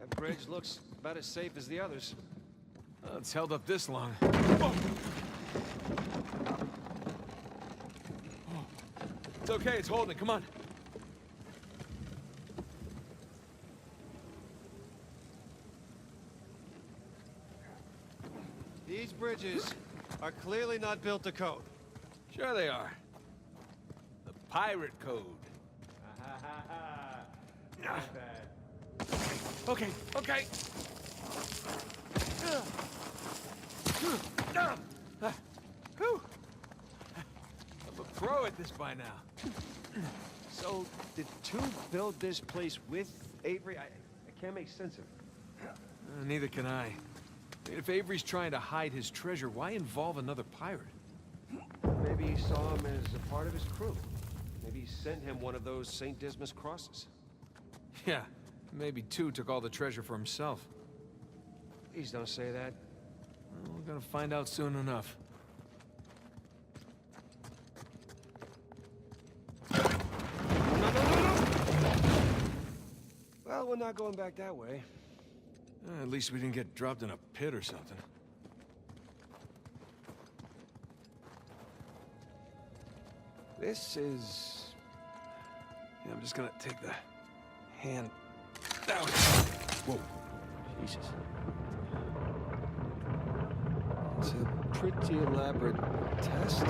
That bridge looks about as safe as the others. It's held up this long. It's okay, it's holding. Come on. These bridges are clearly not built to code. Sure they are. The pirate code. Not bad. Okay, okay. Whew. I'm a pro at this by now. So, did two build this place with Avery? I can't make sense of it. Neither can I. If Avery's trying to hide his treasure, why involve another pirate? Maybe he saw him as a part of his crew. Maybe he sent him one of those St. Dismas crosses. Yeah, maybe two took all the treasure for himself. Please don't say that. Well, we're gonna find out soon enough. No! Well, we're not going back that way. At least we didn't get dropped in a pit or something. This is... Yeah, I'm just gonna take the hand out. Whoa. Jesus. It's a pretty elaborate test.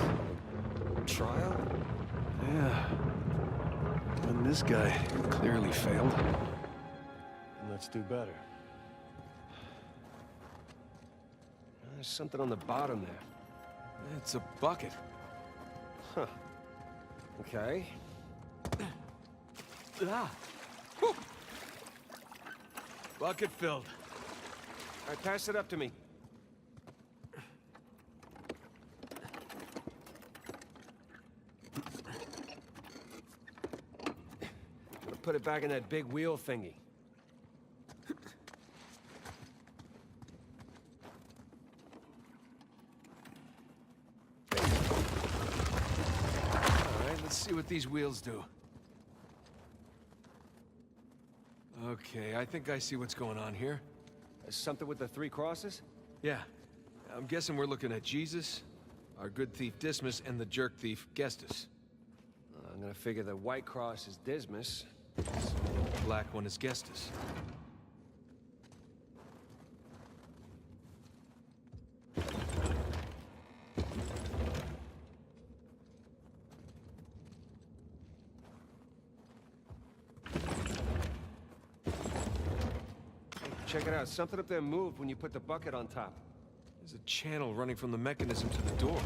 Trial? Yeah. And this guy clearly failed. Let's do better. There's something on the bottom there. It's a bucket. Huh. Okay. Ah! Whew. Bucket filled. All right, pass it up to me. Put it back in that big wheel thingy. Let's see what these wheels do. Okay, I think I see what's going on here. Something with the three crosses? Yeah. I'm guessing we're looking at Jesus, our good thief Dismas, and the jerk thief Gestus. I'm gonna figure the white cross is Dismas. So the black one is Gestus. Check it out. Something up there moved when you put the bucket on top. There's a channel running from the mechanism to the door.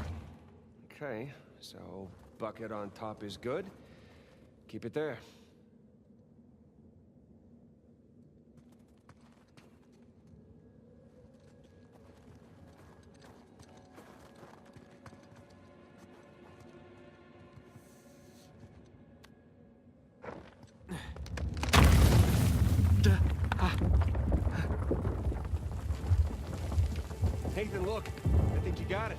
Okay, so bucket on top is good. Keep it there. Nathan, look. I think you got it.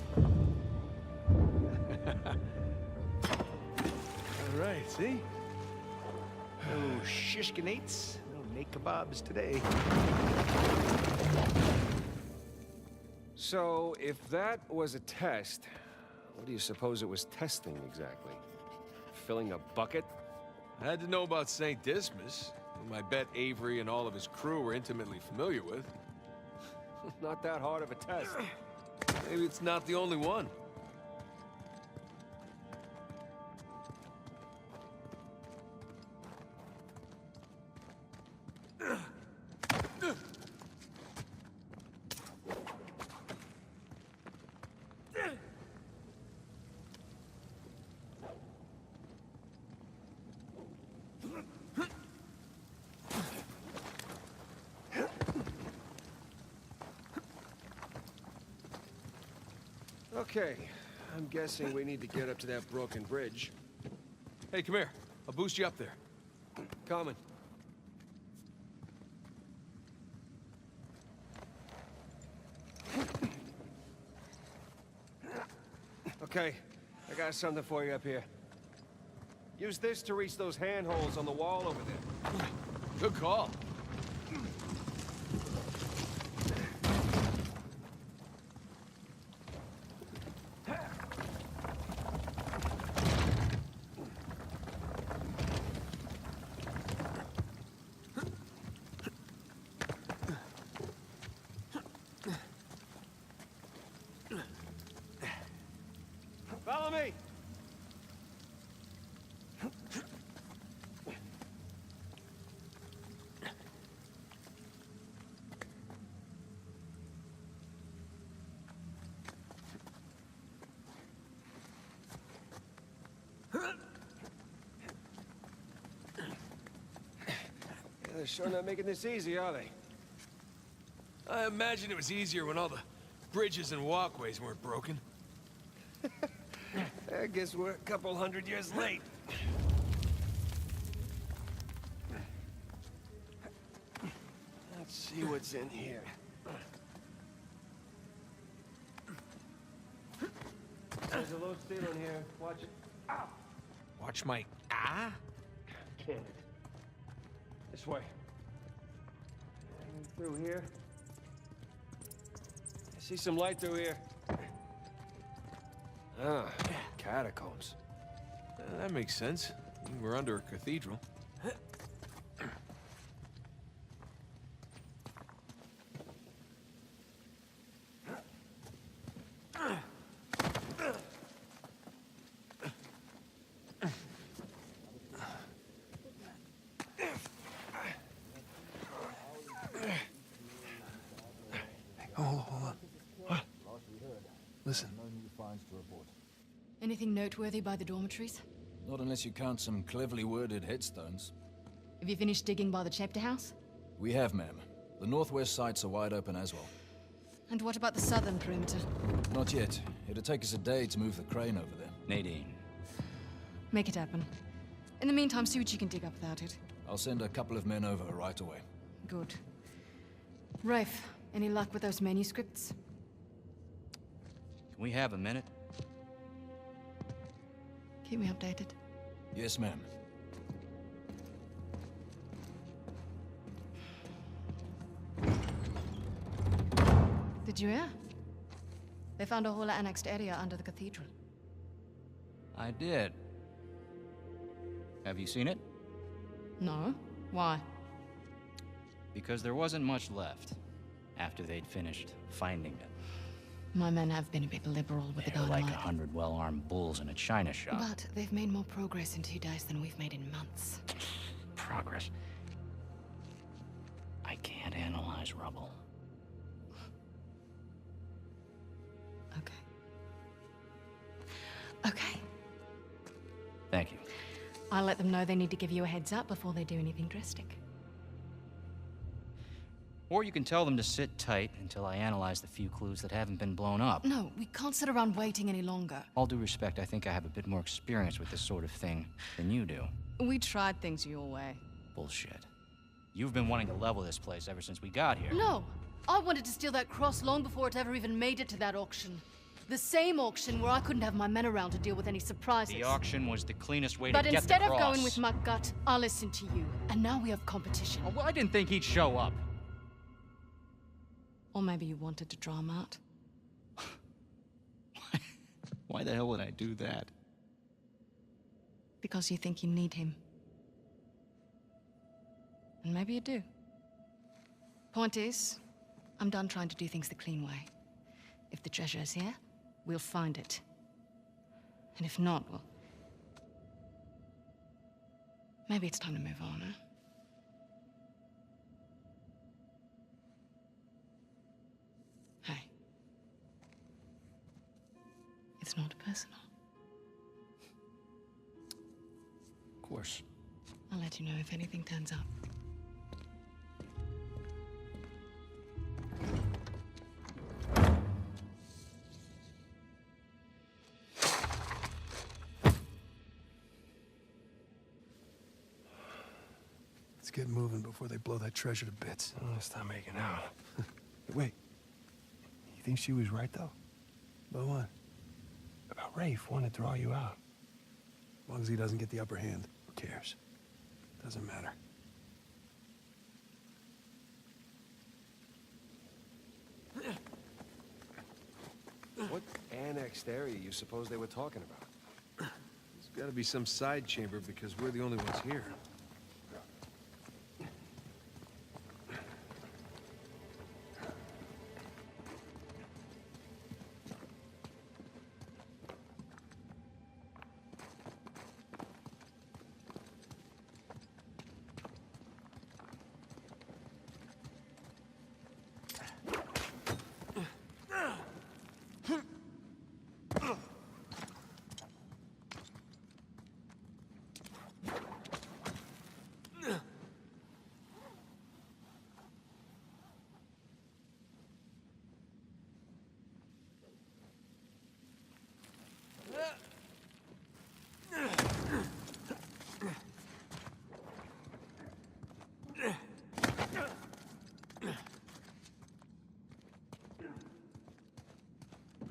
All right, see? No shishkinates, no naked kebabs today. So, if that was a test, what do you suppose it was testing exactly? Filling a bucket? I had to know about St. Dismas, whom I bet Avery and all of his crew were intimately familiar with. Not that hard of a test. Maybe it's not the only one. Okay, I'm guessing we need to get up to that broken bridge. Hey, come here. I'll boost you up there. Coming. Okay, I got something for you up here. Use this to reach those handholds on the wall over there. Good call. They're sure not making this easy, are they? I imagine it was easier when all the bridges and walkways weren't broken. I guess we're a couple hundred years late. Let's see what's in here. There's a low ceiling here. Watch it. Ow! Watch my... Ah? Damn it. This way. Hanging through here. I see some light through here. Ah, catacombs. That makes sense. We're under a cathedral. Hold on. What? Listen. Anything noteworthy by the dormitories? Not unless you count some cleverly worded headstones. Have you finished digging by the chapter house? We have, ma'am. The northwest sites are wide open as well. And what about the southern perimeter? Not yet. It'll take us a day to move the crane over there. Nadine. Make it happen. In the meantime, see what you can dig up without it. I'll send a couple of men over right away. Good. Rafe, any luck with those manuscripts? Can we have a minute? Keep me updated. Yes, ma'am. Did you hear? They found a whole annexed area under the cathedral. I did. Have you seen it? No? Why? Because there wasn't much left after they'd finished finding it. My men have been a bit liberal with the They're like dynamite. 100 well-armed bulls in a china shop. But they've made more progress in 2 days than we've made in months. Progress. I can't analyze rubble. Okay. Okay. Thank you. I'll let them know they need to give you a heads up before they do anything drastic. Or you can tell them to sit tight until I analyze the few clues that haven't been blown up. No, we can't sit around waiting any longer. All due respect, I think I have a bit more experience with this sort of thing than you do. We tried things your way. Bullshit. You've been wanting to level this place ever since we got here. No! I wanted to steal that cross long before it ever even made it to that auction. The same auction where I couldn't have my men around to deal with any surprises. The auction was the cleanest way But to get the instead cross. of going with my gut, I listened to you. And now we have competition. Oh, well, I didn't think he'd show up. Or maybe you wanted to draw him out. Why the hell would I do that? Because you think you need him. And maybe you do. Point is, I'm done trying to do things the clean way. If the treasure is here, we'll find it. And if not, well... maybe it's time to move on, huh? Hey. It's not personal. Of course. I'll let you know if anything turns up. Let's get moving before they blow that treasure to bits. Oh, stop making out. Wait. You think she was right, though? About what? About Rafe wanting to draw you out. As long as he doesn't get the upper hand, who cares? Doesn't matter. What annexed area you suppose they were talking about? There's gotta be some side chamber because we're the only ones here.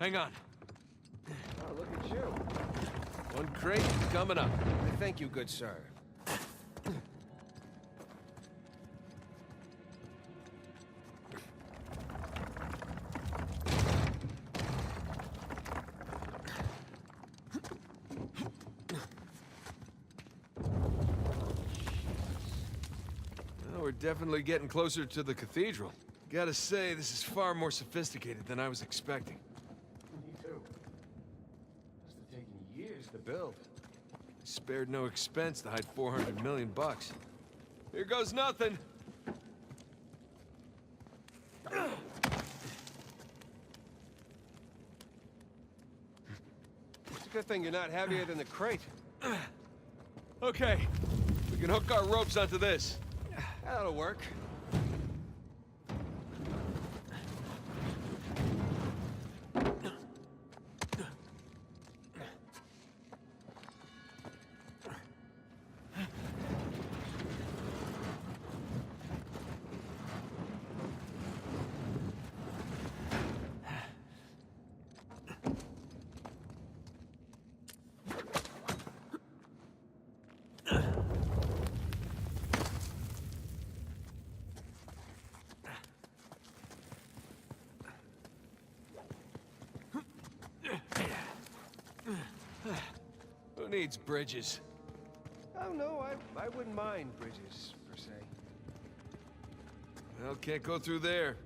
Hang on. Oh, look at you. One crate coming up. Thank you, good sir. Well, we're definitely getting closer to the cathedral. Gotta say, this is far more sophisticated than I was expecting. Me too. Must have taken years to build. Spared no expense to hide 400 million bucks. Here goes nothing. It's a good thing you're not heavier than the crate. Okay, we can hook our ropes onto this. That'll work. Who needs bridges? Oh, no, I wouldn't mind bridges, per se. Well, can't go through there.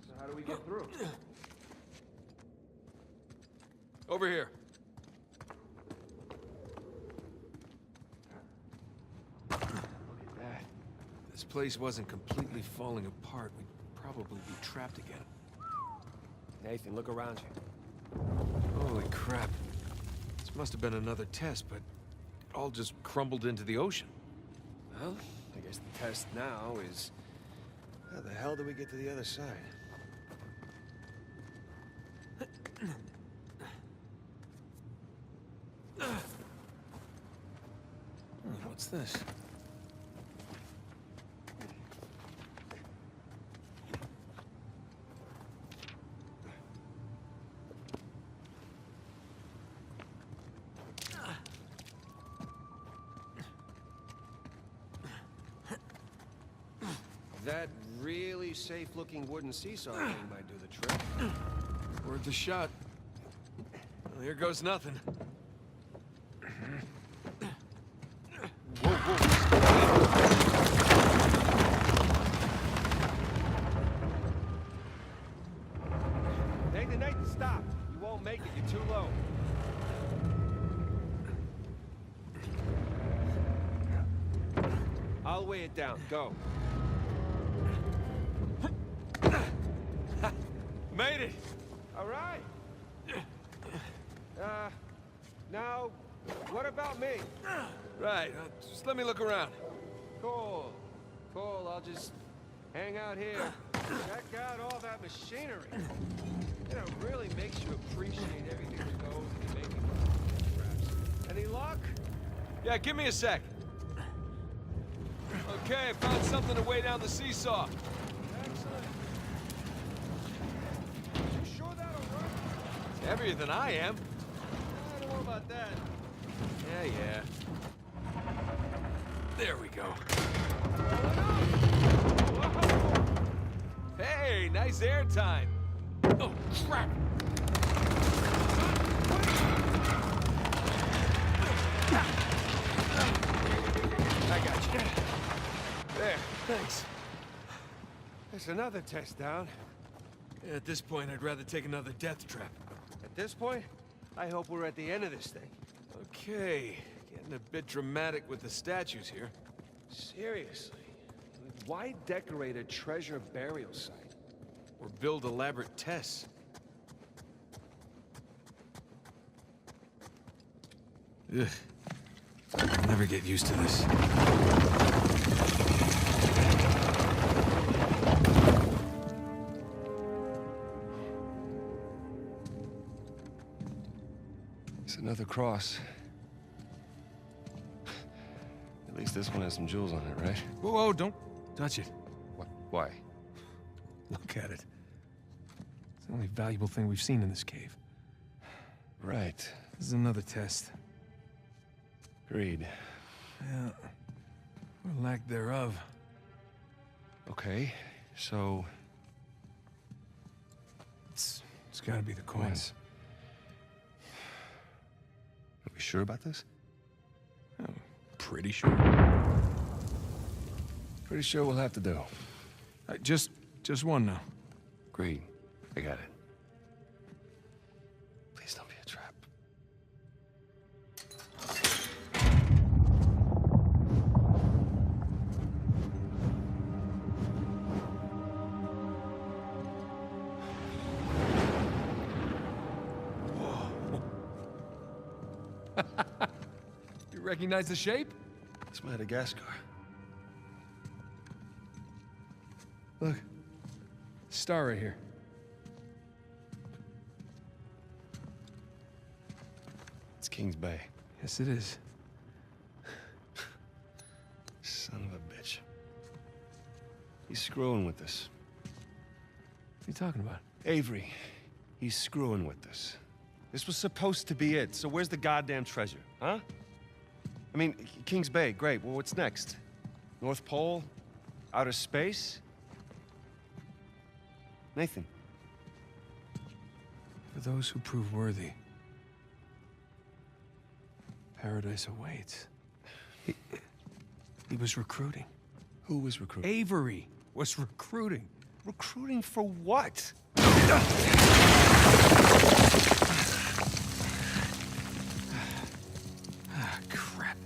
So how do we get through? Over here. Look at that. If this place wasn't completely falling apart, we'd probably be trapped again. Nathan, look around you. Holy crap. This must have been another test, but it all just crumbled into the ocean. Well, I guess the test now is... How the hell do we get to the other side? What's this? That really safe-looking wooden seesaw thing might do the trick. Worth a shot. Well, here goes nothing. Whoa, Nathan, stop! You won't make it, you're too low. I'll weigh it down, go. Made it! All right. Now, what about me? Right, just let me look around. Cool. Cool, I'll just hang out here. Check out all that machinery. You know, it really makes you appreciate everything that goes into making traps. Any luck? Yeah, give me a sec. Okay, I found something to weigh down the seesaw. Excellent. You sure that'll work? It's heavier than I am. I don't know about that. Yeah. There we go. Hey, nice air time. Oh, crap! I got you. There, thanks. There's another test down. Yeah, at this point, I'd rather take another death trap. At this point, I hope we're at the end of this thing. Okay, getting a bit dramatic with the statues here. Seriously. Why decorate a treasure burial site? Or build elaborate tests. Ugh. I'll never get used to this. It's another cross. At least this one has some jewels on it, right? Whoa, don't touch it. Why? Look at it. It's the only valuable thing we've seen in this cave. Right. This is another test. Agreed. Yeah. Or lack thereof. Okay, so... It's gotta be the coins. Are we sure about this? I'm pretty sure. Pretty sure we'll have to do. Just one now. Agreed. I got it. Please don't be a trap. You recognize the shape? It's Madagascar. Look. Star right here. It's Kings Bay. Yes, it is. Son of a bitch. He's screwing with us. What are you talking about? Avery, he's screwing with us. This was supposed to be it, so where's the goddamn treasure, huh? I mean, Kings Bay, great. Well, what's next? North Pole? Outer space? Nathan. For those who prove worthy, paradise awaits. He was recruiting. Who was recruiting? Avery was recruiting. Recruiting for what? Crap.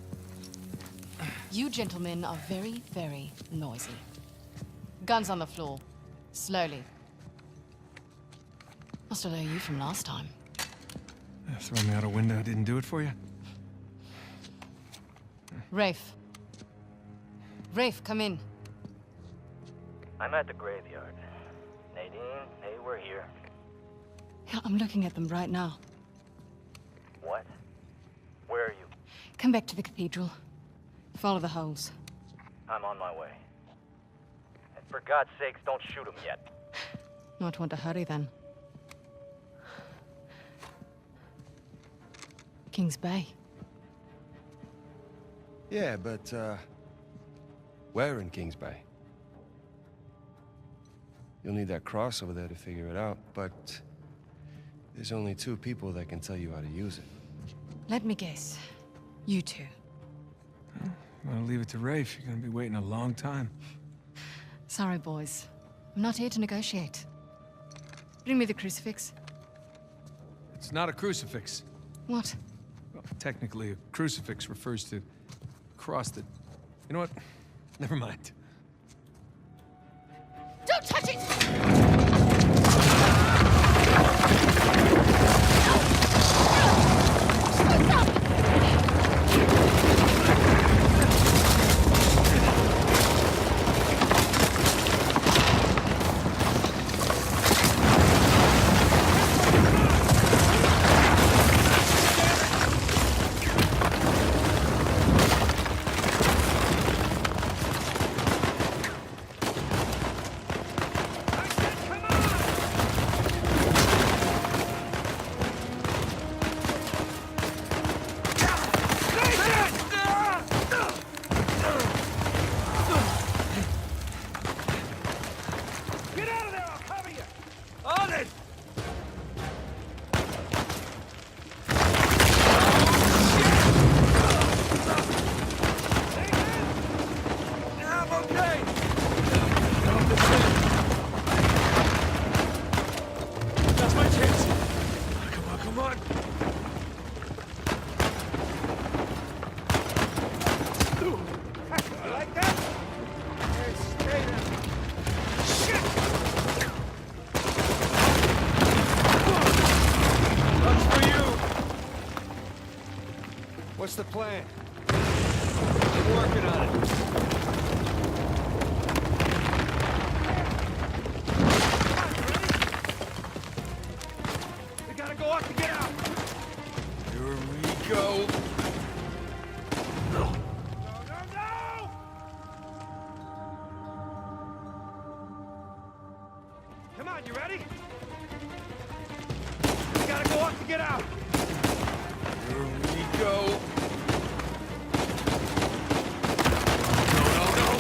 You gentlemen are very, very noisy. Guns on the floor. Slowly. Must have known you from last time. Throwing me out a window didn't do it for you? Rafe. Rafe, come in. I'm at the graveyard. Nadine, hey, we're here. Yeah, I'm looking at them right now. What? Where are you? Come back to the cathedral. Follow the holes. I'm on my way. And for God's sakes, don't shoot him yet. Not want to hurry then. Kings Bay. Yeah, but, where in Kings Bay? You'll need that cross over there to figure it out, but there's only 2 people that can tell you how to use it. Let me guess. You two. I'm gonna leave it to Rafe. You're gonna be waiting a long time. Sorry, boys. I'm not here to negotiate. Bring me the crucifix. It's not a crucifix. What? Well, technically, a crucifix refers to a cross that... You know what? Never mind. Don't touch it! What's the plan? I'm working on it. We gotta go up to get out. Here we go. No! Come on, you ready? about to get out! Here we go. No.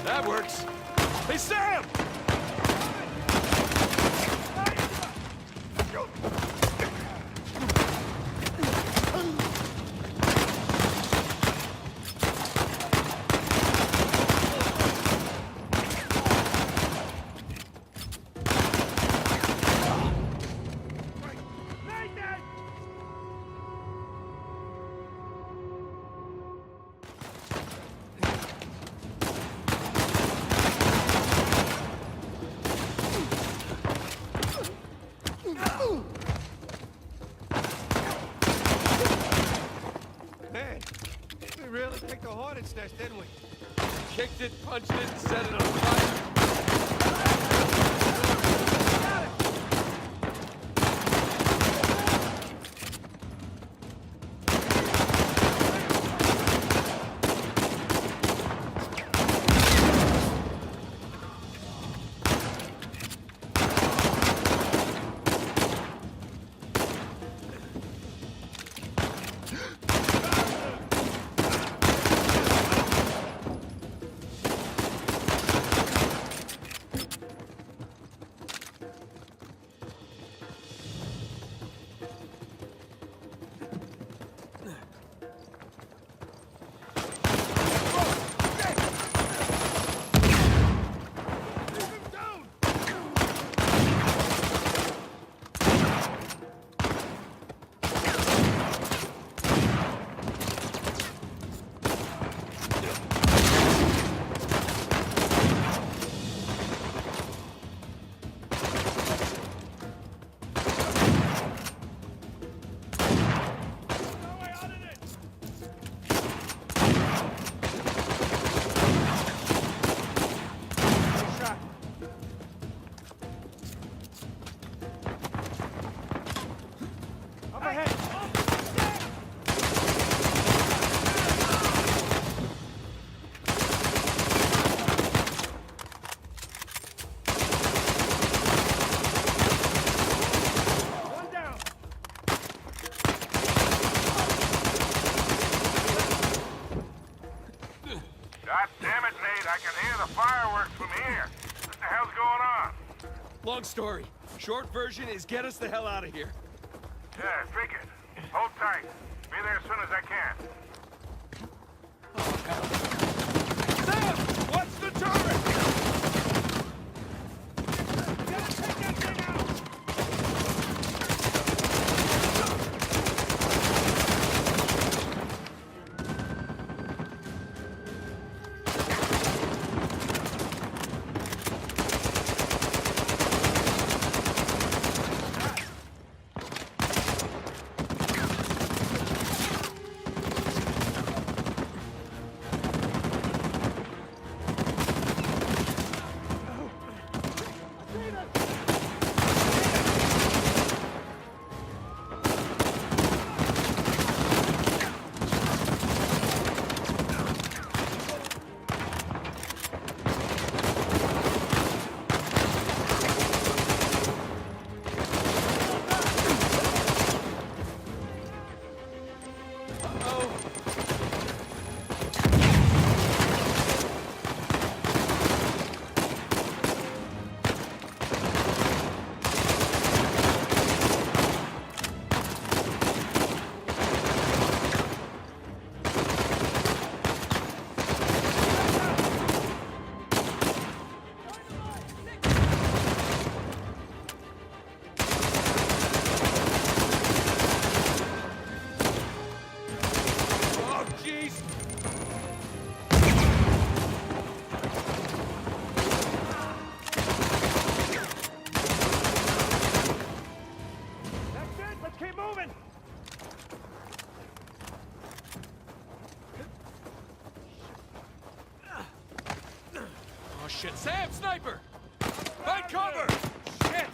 That works. Hey, Sam! Man, we really picked a hornet's nest, didn't we? Kicked it, punched it, and set it on fire. God damn it, Nate, I can hear the fireworks from here. What the hell's going on? Long story. Short version is get us the hell out of here. Yeah, figured. Hold tight. Be there as soon as I can. Sam! What's the turret? Gotta take that thing out! Shit, Sam, sniper! Find cover! Shit!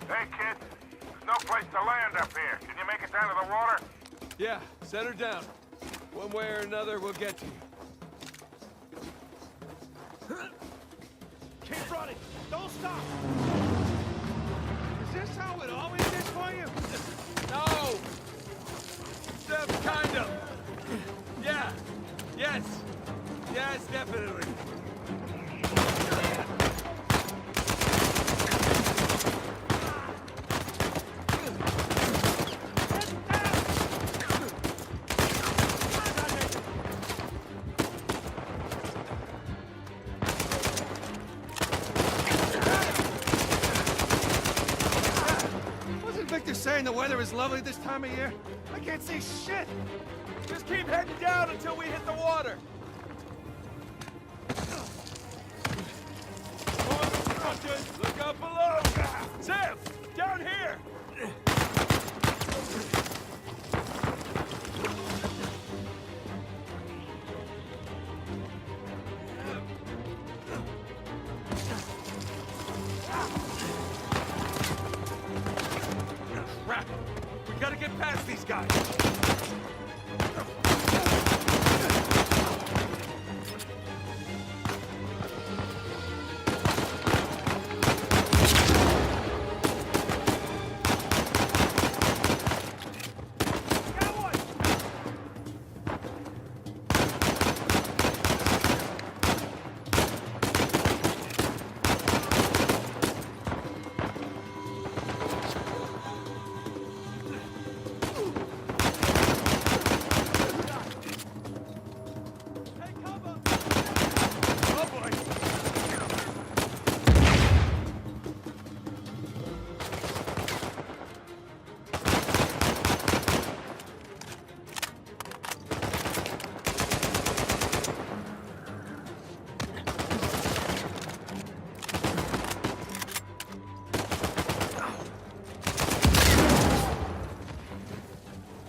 Hey, kid. There's no place to land up here. Can you make it down to the water? Yeah, set her down. One way or another, we'll get to you. Keep running! Don't stop! Is this how it always is for you? No! Except kind of. Yeah. Yes. Yes, definitely. Wasn't Victor saying the weather is lovely this time of year? I can't see shit! Just keep heading down until we hit the water. Look up below! Sam! Down here! Crap! We gotta get past these guys!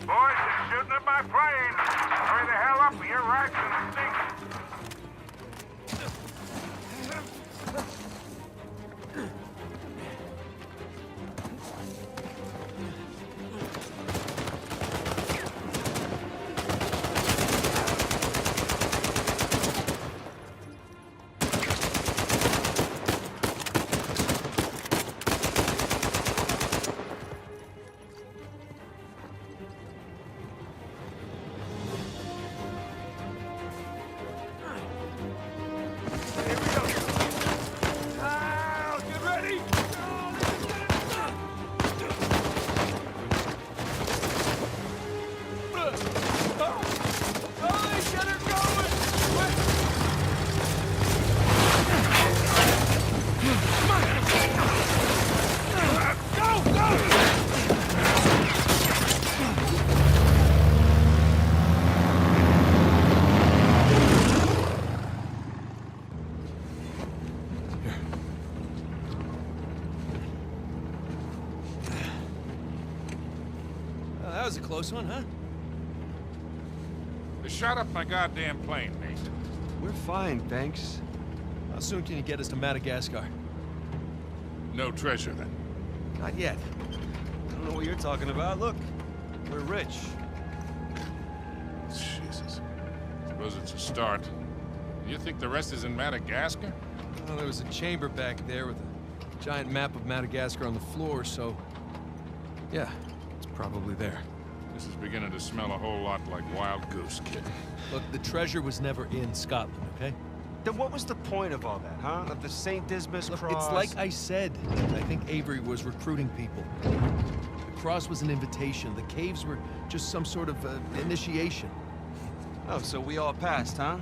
Boys, they're shooting at my plane. Hurry the hell up or your ride's gonna stink. Get ready! Get her going! That was a close one, huh? They shot up my goddamn plane, Nate. We're fine, thanks. How soon can you get us to Madagascar? No treasure, then. Not yet. I don't know what you're talking about. Look, we're rich. Jesus. Suppose it's a start. You think the rest is in Madagascar? Well, there was a chamber back there with a giant map of Madagascar on the floor, so... yeah, it's probably there. This is beginning to smell a whole lot like Wild Goose, kid. Look, the treasure was never in Scotland, okay? Then what was the point of all that, huh? Of the St. Dismas Look, cross? it's like I said. I think Avery was recruiting people. The cross was an invitation. The caves were just some sort of initiation. Oh, so we all passed, huh?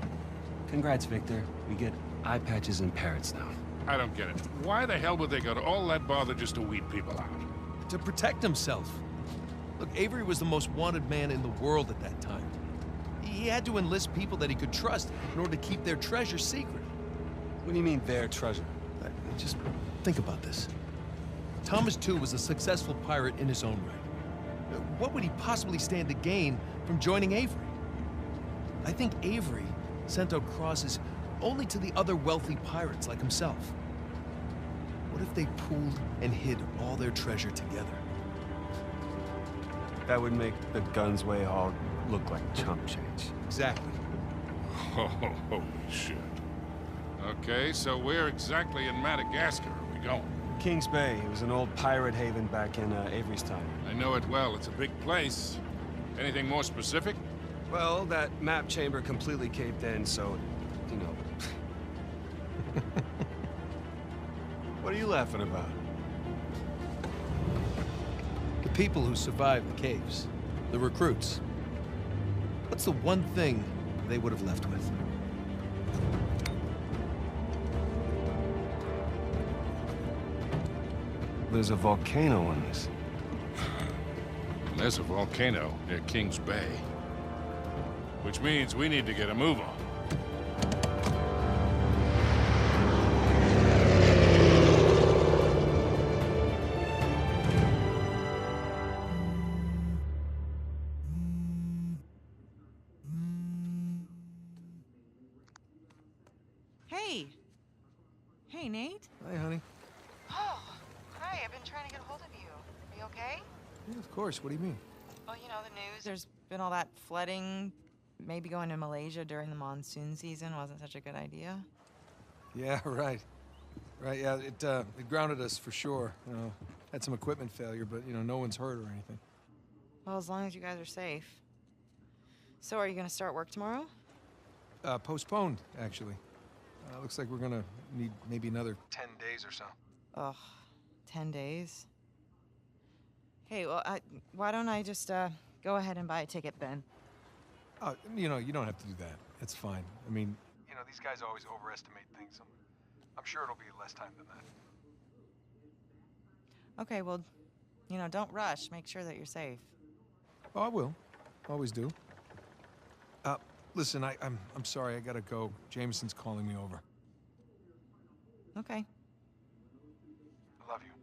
Congrats, Victor. We get eye patches and parrots now. I don't get it. Why the hell would they go to all that bother just to weed people out? To protect himself. Look, Avery was the most wanted man in the world at that time. He had to enlist people that he could trust in order to keep their treasure secret. What do you mean, their treasure? Just think about this. Thomas, too, was a successful pirate in his own right. What would he possibly stand to gain from joining Avery? I think Avery sent out crosses only to the other wealthy pirates like himself. What if they pooled and hid all their treasure together? That would make the Gunsway haul look like chump change. Exactly. Oh, holy shit. Okay, so where exactly in Madagascar are we going? Kings Bay. It was an old pirate haven back in Avery's time. I know it well. It's a big place. Anything more specific? Well, that map chamber completely caved in, so, you know. What are you laughing about? The people who survived the caves, the recruits. What's the one thing they would have left with? There's a volcano on this. There's a volcano near Kings Bay. Which means we need to get a move on. Hey. Hey, Nate. Hi, honey. Oh, hi. I've been trying to get a hold of you. Are you okay? Yeah, of course. What do you mean? Well, you know, the news. There's been all that flooding. Maybe going to Malaysia during the monsoon season wasn't such a good idea. Yeah, right. Right, yeah, it grounded us for sure. You know, had some equipment failure, but, you know, no one's hurt or anything. Well, as long as you guys are safe. So, are you going to start work tomorrow? Postponed, actually. Looks like we're gonna need maybe another 10 days or so. Ugh, 10 days. Hey, well, why don't I just go ahead and buy a ticket then? You know, you don't have to do that. It's fine. I mean, you know, these guys always overestimate things. I'm sure it'll be less time than that. Okay, well, you know, don't rush. Make sure that you're safe. Oh, I will. Always do. Listen, I'm sorry. I gotta go. Jameson's calling me over. Okay. I love you.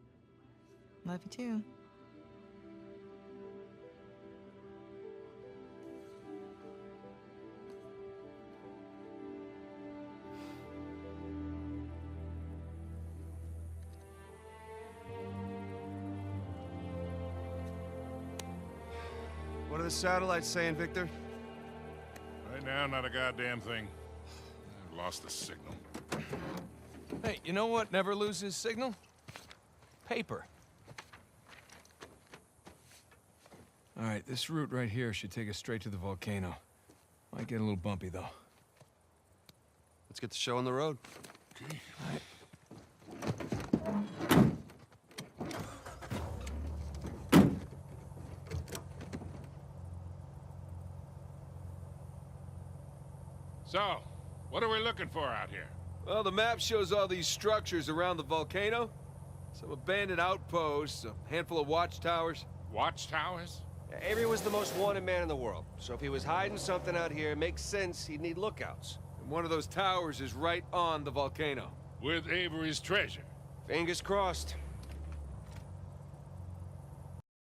Love you too. What are the satellites saying, Victor? Right now, not a goddamn thing. I've lost the signal. Hey, you know what never loses signal? Paper. All right, this route right here should take us straight to the volcano. Might get a little bumpy, though. Let's get the show on the road. So, what are we looking for out here? Well, the map shows all these structures around the volcano. Some abandoned outposts, a handful of watchtowers. Watchtowers? Avery was the most wanted man in the world, so if he was hiding something out here, it makes sense he'd need lookouts. And one of those towers is right on the volcano. With Avery's treasure. Fingers crossed.